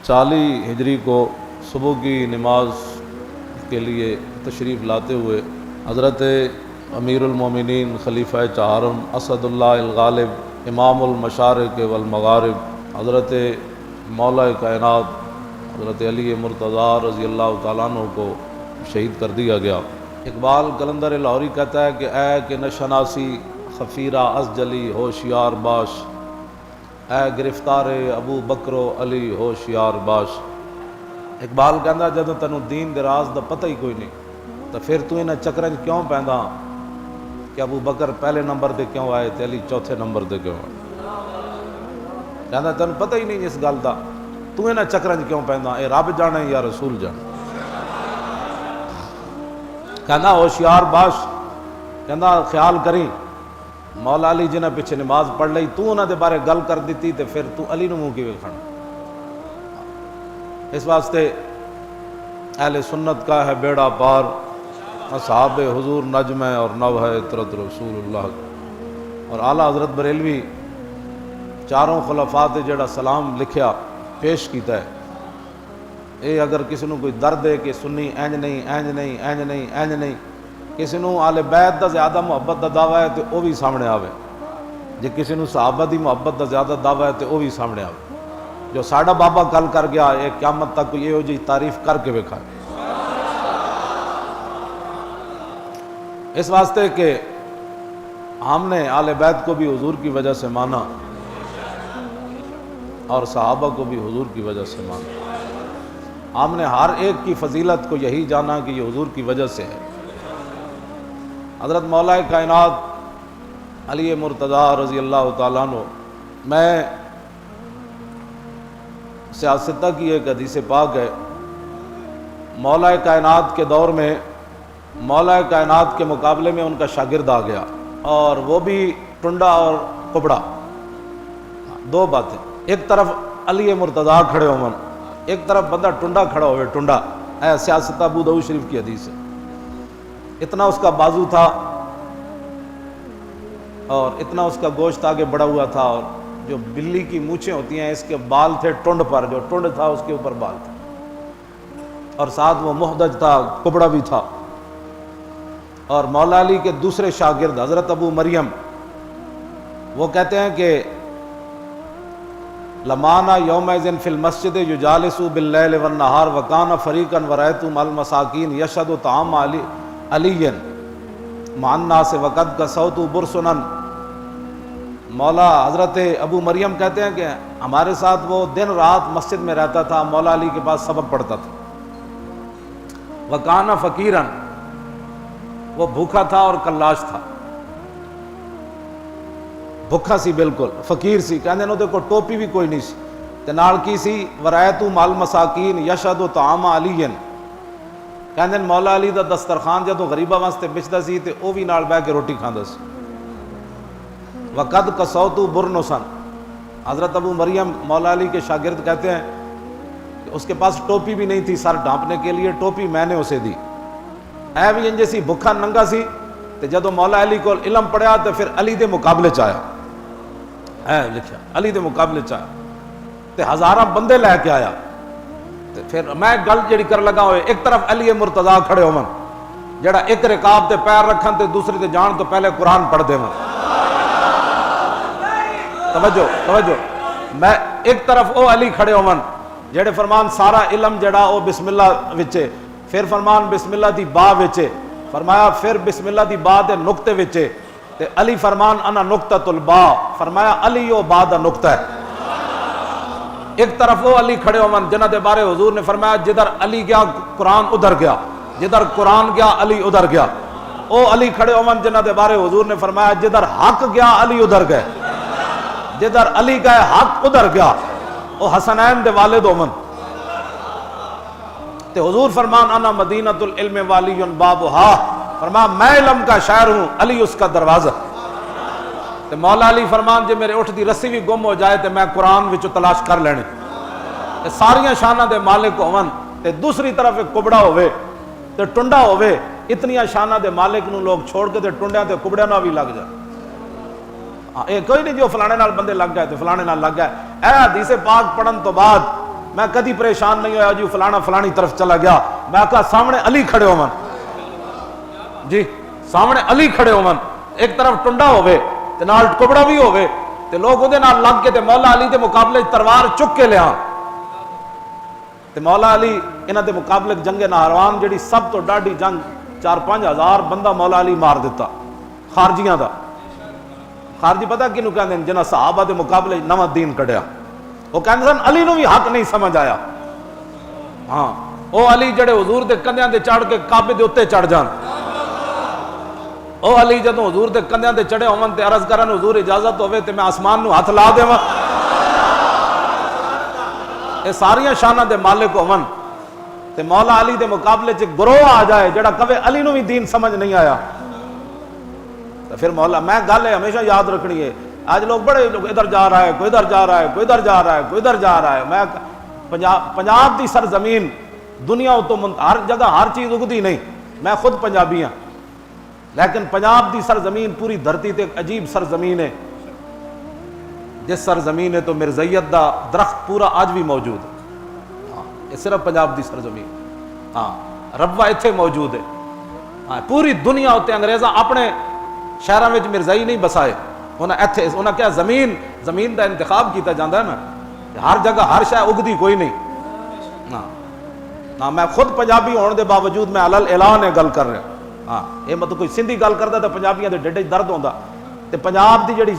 40 ہجری کو صبح کی نماز کے لیے تشریف لاتے ہوئے حضرت امیر المومنین خلیفہ چہارم اسد اللہ الغالب امام المشارق والمغارب حضرت مولا کائنات حضرت علی مرتضیٰ رضی اللہ تعالیٰ عنہ کو شہید کر دیا گیا۔ اقبال قلندر لاہوری کہتا ہے کہ اے کہ نشناسی خفیرہ از جلی ہوشیار باش، اے گرفتار ابو بکر و علی ہوشیار باش۔ اقبال کہندا جدوں تینوں دین دے راز دا پتہ ہی کوئی نہیں تو پھر تو انہاں چکراں کیوں پیندا کہ ابو بکر پہلے نمبر دے کیوں آئے تے علی چوتھے نمبر دے کیوں آئے؟ کہندا تینوں پتہ ہی نہیں اس گل دا، تو انہاں چکراں کیوں پیندا؟ اے رب جانے یا رسول جانے۔ کہندا ہوشیار باش، کہندا خیال کریں مولا علی جنہ پیچھے نماز پڑھ لئی تو انہاں دے بارے گل کر دیتی تے پھر تو علی نو منہ کی وکھانا۔ اس واسطے اہل سنت کا ہے بیڑا پار، اصحاب حضور نجم ہے اور نو ہے عطرت رسول اللہ۔ اور اعلیٰ حضرت بریلوی چاروں خلفاء تے جڑا سلام لکھیا پیش کیتا ہے، اے اگر کسی نو کوئی درد ہے کہ سنی اینج نہیں اینج نہیں اینج نہیں اینج نہیں، کسی نو آل بیت دا زیادہ محبت دا دعویٰ ہے تو وہ بھی سامنے آوے، جے کسی نو صحابہ دی محبت دا زیادہ دعویٰ ہے تو وہ بھی سامنے آوے۔ جو ساڑھا بابا کل کر گیا ایک قیامت تک یہ ہو جی تعریف کر کے بکھا۔ اس واسطے کہ ہم نے آل بیت کو بھی حضور کی وجہ سے مانا اور صحابہ کو بھی حضور کی وجہ سے مانا، ہم نے ہر ایک کی فضیلت کو یہی جانا کہ یہ حضور کی وجہ سے ہے۔ حضرت مولا کائنات علی مرتضیٰ رضی اللہ تعالیٰ عنہ، میں سیاستہ کی ایک حدیث پاک ہے، مولا کائنات کے دور میں مولا کائنات کے مقابلے میں ان کا شاگرد آ گیا، اور وہ بھی ٹنڈا اور کبڑا، دو باتیں، ایک طرف علی مرتضیٰ کھڑے ہون، ایک طرف بندہ ٹنڈا کھڑا ہوئے، ٹنڈا ہے، سیاستہ ابو داؤد شریف کی حدیث ہے۔ اتنا اس کا بازو تھا اور اتنا اس کا گوشت آگے بڑا ہوا تھا، اور جو بلی کی مونچھیں ہوتی ہیں اس کے بال تھے ٹنڈ پر، جو ٹنڈ تھا اس کے اوپر بال تھا، اور ساتھ وہ محدج تھا، کبڑا بھی تھا۔ اور مولا علی کے دوسرے شاگرد حضرت ابو مریم، وہ کہتے ہیں کہ لمانا یومئذ فی المسجد یجالس باللیل والنہار وکان فریقا ورأیت مع المساکین یشهد طعام علی مع الناس وقد کسوت برسنا۔ مولا حضرت ابو مریم کہتے ہیں کہ ہمارے ساتھ وہ دن رات مسجد میں رہتا تھا، مولا علی کے پاس سبق پڑھتا تھا۔ وکان فقیرا، وہ بھوکا تھا اور کلاش تھا، بھوکا سی بالکل، فقیر سی، کہندے نے کو ٹوپی بھی کوئی نہیں سی تے نال کی سی ورایت مع المساکین یشهد طعام علی، کہندے مولا علی دا دسترخوان جدوں غریباں واسطے بچدا سی تے او بھی نال بیٹھ کے روٹی کھاندا سی۔ وقد کسوت برنسا، حضرت ابو مریم مولا علی کے شاگرد کہتے ہیں کہ اس کے پاس ٹوپی بھی نہیں تھی سر ڈھانپنے کے لیے، ٹوپی میں نے اسے دی، اے بھی انجے سی بھکھا ننگا سی، تے جدوں مولا علی کو علم پڑھیا تے پھر علی دے مقابلے چایا، اے لکھیا علی دے مقابلے چایا تے ہزاراں بندے لے کے آیا۔ تے پھر میں گل جڑی کر لگا ہوئے، ایک طرف علی مرتضیٰ کھڑے ہون جڑا ایک رکاب تے پیر رکھن تے دوسری تے جان تو پہلے قرآن پڑھ دے ون، توجہ توجہ، میں ایک طرف او علی کھڑے ہون جڑے فرمان سارا علم جڑا او بسم اللہ وچے، پھر فرمان بسم اللہ دی با وچے، فرمایا پھر بسم اللہ دی با دے نقطے وچے، تے علی فرمان انا نقطۃ البا، فرمایا علی او با دا نقطہ ہے۔ ایک طرف وہ علی کھڑے ہون جنہ دے بارے حضور نے فرمایا جدھر علی گیا قرآن ادھر گیا، جدھر قرآن گیا علی ادھر گیا۔ او علی کھڑے ہون جنہ دے بارے حضور نے فرمایا جدھر حق گیا علی ادھر گئے، جدھر علی گئے حق ادھر گیا۔ او حسنین دے والد ہون تے حضور فرمان انا مدینۃ العلم والی بابھا، فرمایا میں علم کا شاعر ہوں، علی اس کا دروازہ۔ تے مولا علی فرمان جے میرے اٹھ دی رسی بھی گم ہو جائے تے میں قرآن وچ تلاش کر لینے۔ تے ساریاں شاناں دے مالک ہون تے دوسری طرف ایک کبڑا ہوئے تے ٹنڈا ہوئے، اتنیاں شاناں دے مالک نو لوگ چھوڑ کے تے ٹنڈیاں تے کبڑیاں نال بھی لگ جائے۔ کوئی نہیں جو فلانے نال بندے لگ گئے تے فلانے نال لگ گئے۔ اے حدیث پاک پڑھن تو بعد میں کدی پریشان نہیں ہویا جی فلانا فلانی طرف چلا گیا، میں کہا سامنے علی کھڑے ہو من، جی سامنے علی کھڑے ہو من، ایک طرف ٹنڈا ہوئے تے نال کبڑا بھی ہوئے تے لوگ دے نال لگ کے تے مولا علی دے مقابلے تلوار چک کے لیا تے مولا علی انہاں دے مقابلے جنگ نہروان جڑی سب تو ڈاڈی جنگ 4-5 ہزار بندہ مولا علی مار دیتا خارجیاں دا۔ خارجی پتہ کینوں کہندے ہیں؟ جنہاں صحابہ دے مقابلے نواں دین کڈیا، وہ کہندے سن علی نو بھی حق نہیں سمجھ آیا، ہاں او علی جڑے حضور دے کندھیاں تے چڑھ کے کعبے دے اوتے چڑھ جان، او علی جدوں حضور دے کندھیاں تے چڑھے ہون تے عرض کرن حضور اجازت ہوے تے میں آسمان نو ہاتھ لا دیواں، اے ساریاں شاناں دے مالک ہون تے مولا علی دے مقابلے چ گروہ آ جائے جڑا کہے علی نو بھی دین سمجھ نہیں آیا، تو پھر مولا میں گل ہے ہمیشہ یاد رکھنی ہے۔ آج لوگ بڑے لوگ ادھر جا رہا ہے، کوئی ادھر جا رہا ہے، کوئی ادھر جا رہا ہے، کوئی ادھر جا رہا ہے، میں پنجاب دی سرزمین دنیا تو ہر جگہ ہر چیز اگدی نہیں، میں خود پنجابی ہاں، لیکن پنجاب دی سرزمین پوری دھرتی تے ایک عجیب سرزمین ہے، جس سرزمین ہے تو مرزیت دا درخت پورا آج بھی موجود ہے، ہاں یہ صرف پنجاب دی سرزمین، ہاں ربوہ ایتھے موجود ہے، ہاں پوری دنیا ہوتے انگریزاں اپنے شہراں وچ مرزائی نہیں بسائے، انہاں کیا زمین دا انتخاب کیتا جاندہ ہے نا، ہر جگہ ہر شے اگدی کوئی نہیں، ہاں میں خود پنجابی ہونے دے باوجود میں علل اعلان گل کر رہا، ہاں یہ مطلب کوئی سندھی گل کردا تے پنجابیاں دے ڈڈے درد ہوندا، تے پنجاب دی جڑی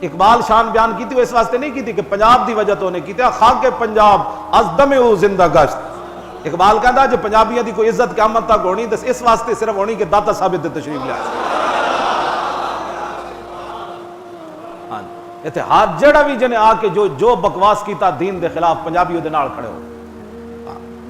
اقبال شان بیان کیتی وہ اس واسطے نہیں کیتی کہ پنجاب دی وجہ تو نے کیتے خاک پنجاب از دم او زندہ گشت، اقبال کہندا جو پنجابیاں دی کوئی عزت قیامت تک ہونی تے اس واسطے صرف ہونی کہ داتا ثابت تے تشریف لیا، ہاں ایتھے ہر جڑا بھی جنے آ کے جو بکواس کیتا دین دے خلاف پنجابی دے نال کھڑے ہو،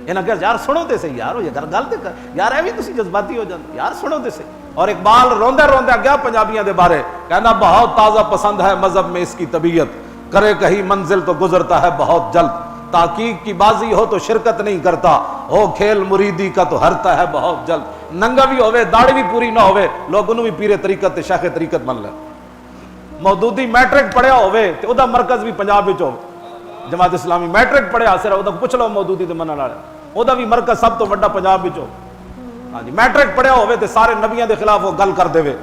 انہاں کہ یار سنو تے صحیح یار یہ گل تے یار ایویں تسی جذباتی ہو جاندے یار سنو تے صحیح، اور اقبال روندے روندے گیا پنجابیاں دے بارے کہنا بہت تازہ پسند ہے مذہب میں اس کی طبیعت، کرے کہیں منزل تو گزرتا ہے بہت جلد، تحقیق کی بازی ہو تو شرکت نہیں کرتا، ہو کھیل مریدی کا تو ہرتا ہے بہت جلد، ننگا بھی ہوئے داڑھی بھی پوری نہ ہوئے لوگ انہوں بھی پیرے طریقت تے شیخ طریقت من لے، مودودی میٹرک پڑھیا ہوئے تے او دا مرکز بھی پنجاب وچ ہو، جماعت اسلامی میٹرک پڑھیا صرف او دا پوچھ لو مودودی تے منن والے او دا بھی مرکز سب تو بڑا پنجاب وچ ہو، ہاں جی میٹرک پڑھیا ہوئے تے سارے نبیاں دے خلاف وہ گل کر دے وے،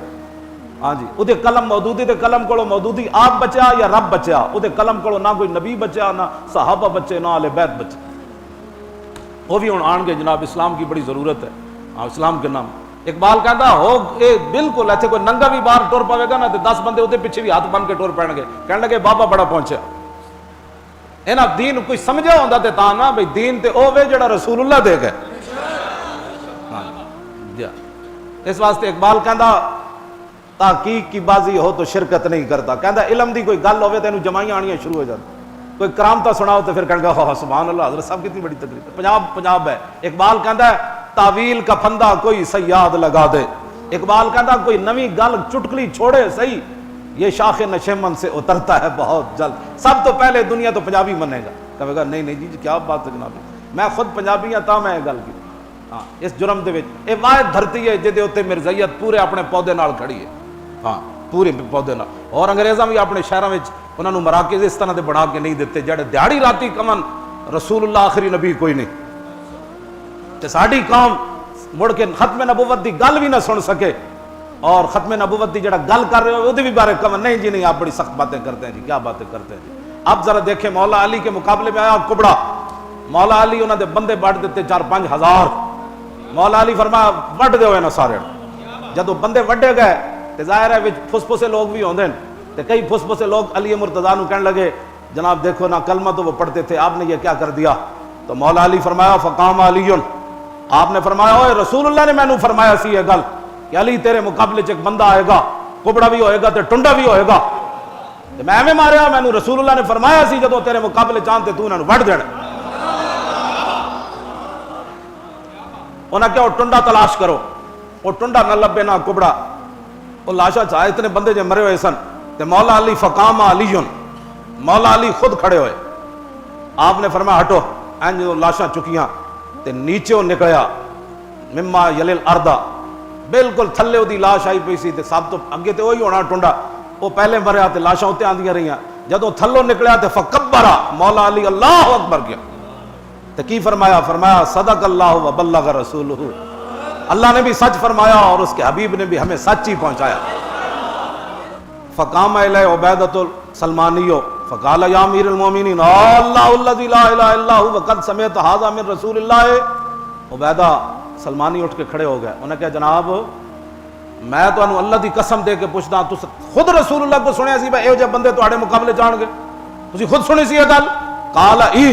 ہاں جی او دے قلم مودودی دے قلم کولو مودودی آپ بچیا یا رب بچیا، او دے قلم کولو نہ کوئی نبی بچیا نہ صحابہ بچے نہ اہل بیت بچے، وہ بھی ہن آن گے جناب اسلام کی بڑی ضرورت ہے، ہاں اسلام کے نام اقبال کہتا ہو اے بالکل ایتھے کوئی ننگا بھی باہر ٹر پاوے گا نا تے 10 بندے اودے پیچھے بھی ہاتھ بن کے ٹر پین گے، کہن لگے بابا بڑا پہنچیا، انہاں دین کوئی سمجھا ہوندا تے تاں نا بھئی دین تے او وے جڑا رسول اللہ دے گئے، اس واسطے اقبال کہندا تحقیق کی بازی ہو تو شرکت نہیں کرتا، کہندا علم دی کوئی گل ہوے تے اینوں جمائیاں آنیاں شروع ہو جاندی، کوئی کرامتا سناؤ تو پھر کہن گا ہاں سبحان اللہ حضرت صاحب کتنی بڑی تقریر، پنجاب ہے، اقبال کہندا ہے تعویل کا پھندا کوئی صیاد لگا دے، اقبال کہندا کوئی نویں گل چٹکلی چھوڑے صحیح یہ شاخ نشیمن سے اترتا ہے بہت جلد، سب تو پہلے دنیا تو پنجابی منے گا، کہے گا نہیں جی کیا بات ہے جناب، میں خود پنجابی ہاں تاں میں گل کی، ہاں اس جرم دے وچ اے واحد دھرتی ہے جدے اوتے مرزیت پورے اپنے پودے نال کھڑی ہے، ہاں پورے پودے نال، اور انگریزاں بھی اپنے شہراں وچ انہاں نوں مراکز اس طرح دے بنا کے نہیں دیتے جڑے دیہڑی راتی کمن رسول اللہ آخری نبی کوئی نہیں، تے ساڈی قوم مڑ کے ختم نبوت دی گل بھی نہ سن سکے، اور ختم نبوت دی جڑا گل کر رہے ہو اودے بھی بارے کمن نہیں جی نہیں آپ بڑی سخت باتیں کرتے ہیں جی کیا باتیں کرتے ہیں جی، اب ذرا دیکھیں مولا علی کے مقابلے میں آیا کبڑا، مولا علی انہاں دے بندے بڑھ دیتے 4-5 ہزار، مولا علی فرمایا وڈ دے ہوئے نا سارے، جدو بندے وڈے گئے تے ظاہر ہے وچ پھس لوگ بھی ہوندے تے کئی پھس لوگ علی مرتضیٰ نو کہنے لگے جناب دیکھو نا کلمہ تو وہ پڑھتے تھے آپ نے یہ کیا کر دیا، تو مولا علی فرمایا فقام علی، آپ نے فرمایا اوے رسول اللہ نے میں نو فرمایا سی یہ گل کہ علی تیرے مقابلے چ ایک بندہ آئے گا کبڑا بھی ہوئے گا تے ٹنڈا بھی ہوئے گا، تے میں ایویں ماریا میں نو رسول اللہ نے فرمایا سی جدو تیرے مقابلے چاہتے تو انہاں نو وڈ دینا، انہاں کیا ٹنڈا تلاش کرو، وہ ٹنڈا نہ لبے نہ کبڑا، وہ لاشا چاہے اتنے بندے جو مرے ہوئے سن، تے مولا علی فقام علی، مولا علی خود کھڑے ہوئے، آپ نے فرمایا ہٹو، این جو لاشاں چکیاں تے نیچے نکلیا مما یلیل اردا، بالکل تھلے دی لاش آئی پئی سی تے سب تو اگے تے وہی ہونا ٹنڈا، وہ پہلے مریا تے لاشاں اتنے آندیاں رہیاں، جدوں تھلوں نکلیا تے فکبرا مولا علی اللہ اکبر کیا، تو کی فرمایا؟ فرمایا صدق اللہ و بلغ رسولہ، اللہ نے بھی سچ فرمایا اور اس کے حبیب نے بھی ہمیں سچ ہی پہنچایا۔ فقام الیہ عبیدۃ السلمانی فقال یا امیر المومنین اللہ الذی لا الہ الا هو وقد سمعت ھذا من رسول اللہ۔ عبیدہ سلمانی اٹھ کے کھڑے ہو گئے، انہوں نے کہا جناب میں تو اللہ دی قسم دے کے پوچھدا تس خود رسول اللہ کو سنیا سی بھائی یہ بندے تواڈے مقابلے جان گے، تسی خود سنی سی یہ گل؟ قال ای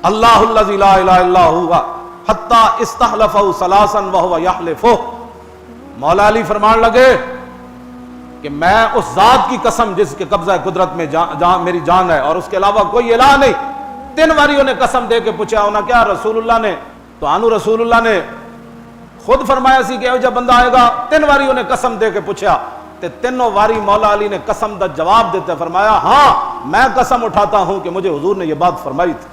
اللہ الذی لا الہ الا هو حتی استحلفہ ثلاثا وهو یحلفہ۔ مولا علی فرمان لگے کہ میں اس ذات کی قسم جس کے قبضہ قدرت میں میری جان ہے اور اس کے علاوہ کوئی الہ نہیں، 3 باری انہیں قسم دے کے پوچھا، انہوں نے کیا رسول اللہ نے تو آنو رسول اللہ نے خود فرمایا سی کہ جب بندہ آئے گا، 3 باری انہیں قسم دے کے پوچھا، تے 3 باری مولا علی نے قسم دا جواب دیتے فرمایا ہاں میں قسم اٹھاتا ہوں کہ مجھے حضور نے یہ بات فرمائی تھی۔